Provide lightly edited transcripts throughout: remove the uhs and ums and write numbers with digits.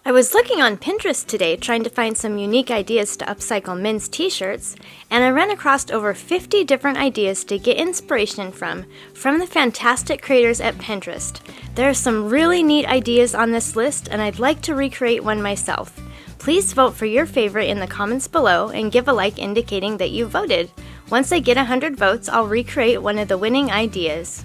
I was looking on Pinterest today trying to find some unique ideas to upcycle men's t-shirts, and I ran across over 50 different ideas to get inspiration from the fantastic creators at Pinterest. There are some really neat ideas on this list, and I'd like to recreate one myself. Please vote for your favorite in the comments below and give a like indicating that you voted. Once I get 100 votes, I'll recreate one of the winning ideas.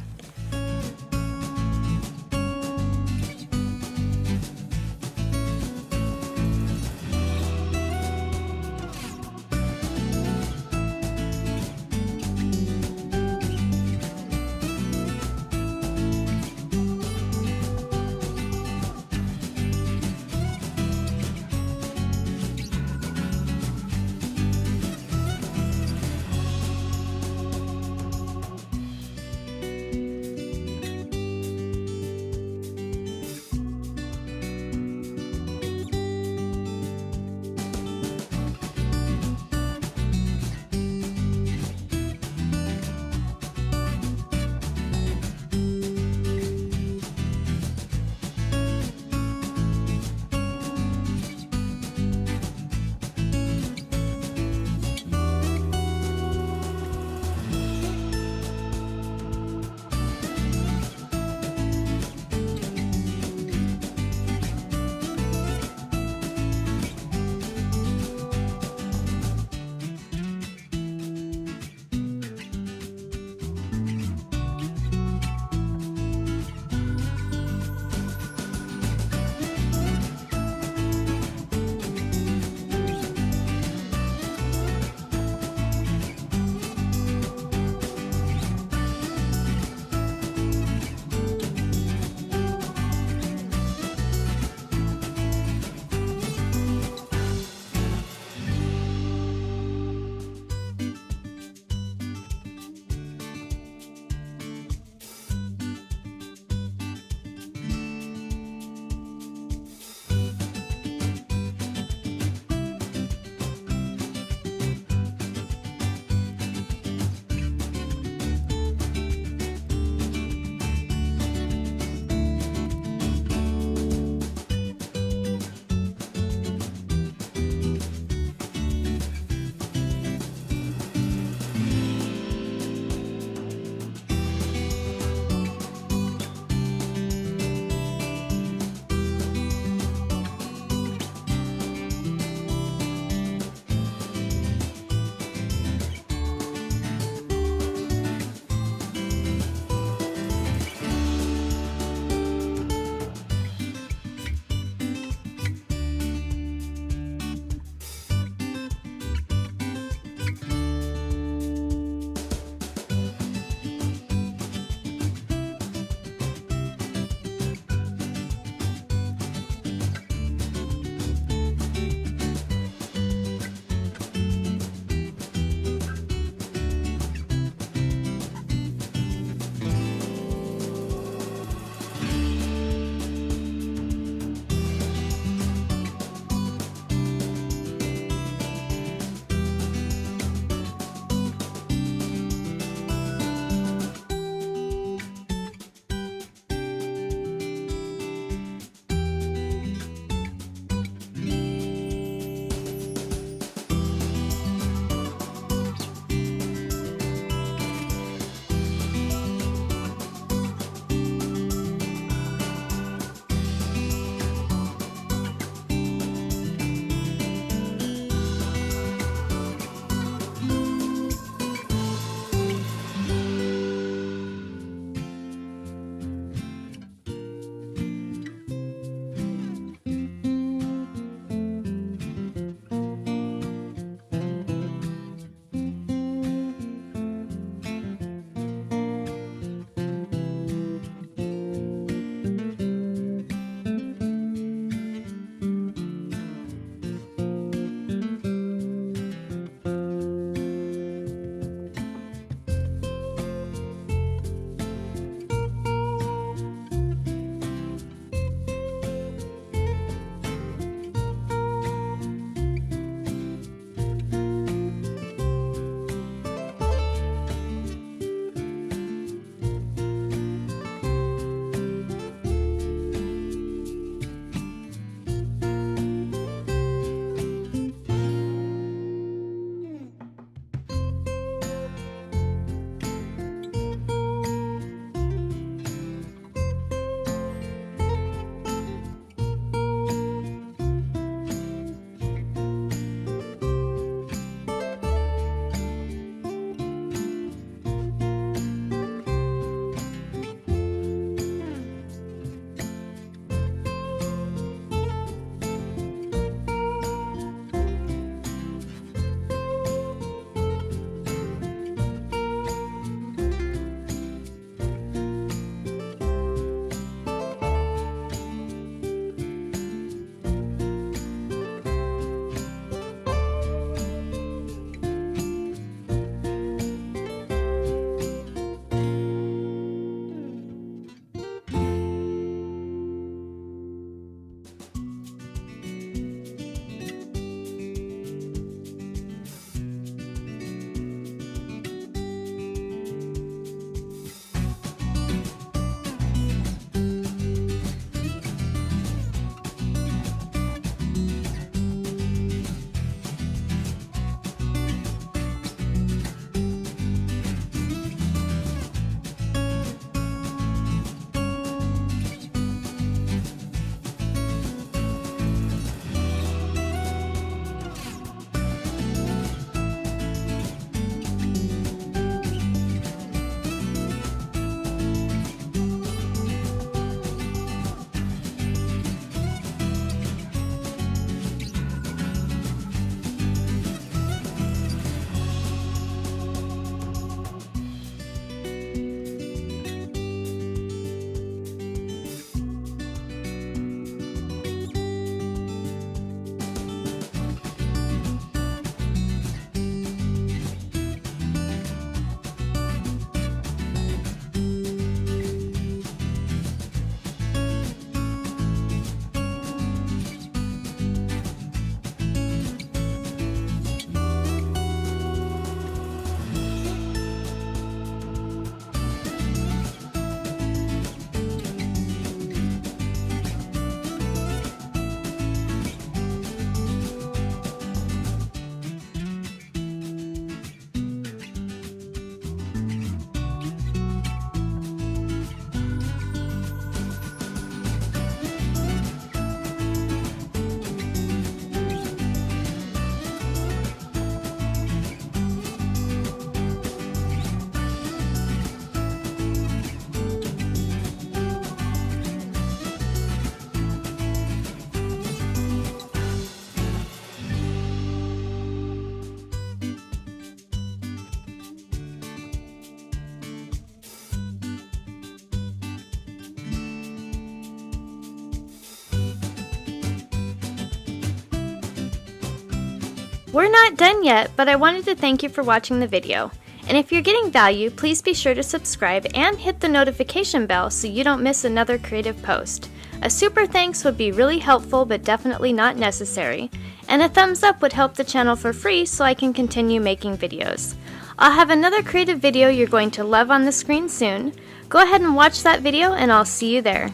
We're not done yet, but I wanted to thank you for watching the video. And if you're getting value, please be sure to subscribe and hit the notification bell so you don't miss another creative post. A super thanks would be really helpful but definitely not necessary. And a thumbs up would help the channel for free so I can continue making videos. I'll have another creative video you're going to love on the screen soon. Go ahead and watch that video and I'll see you there.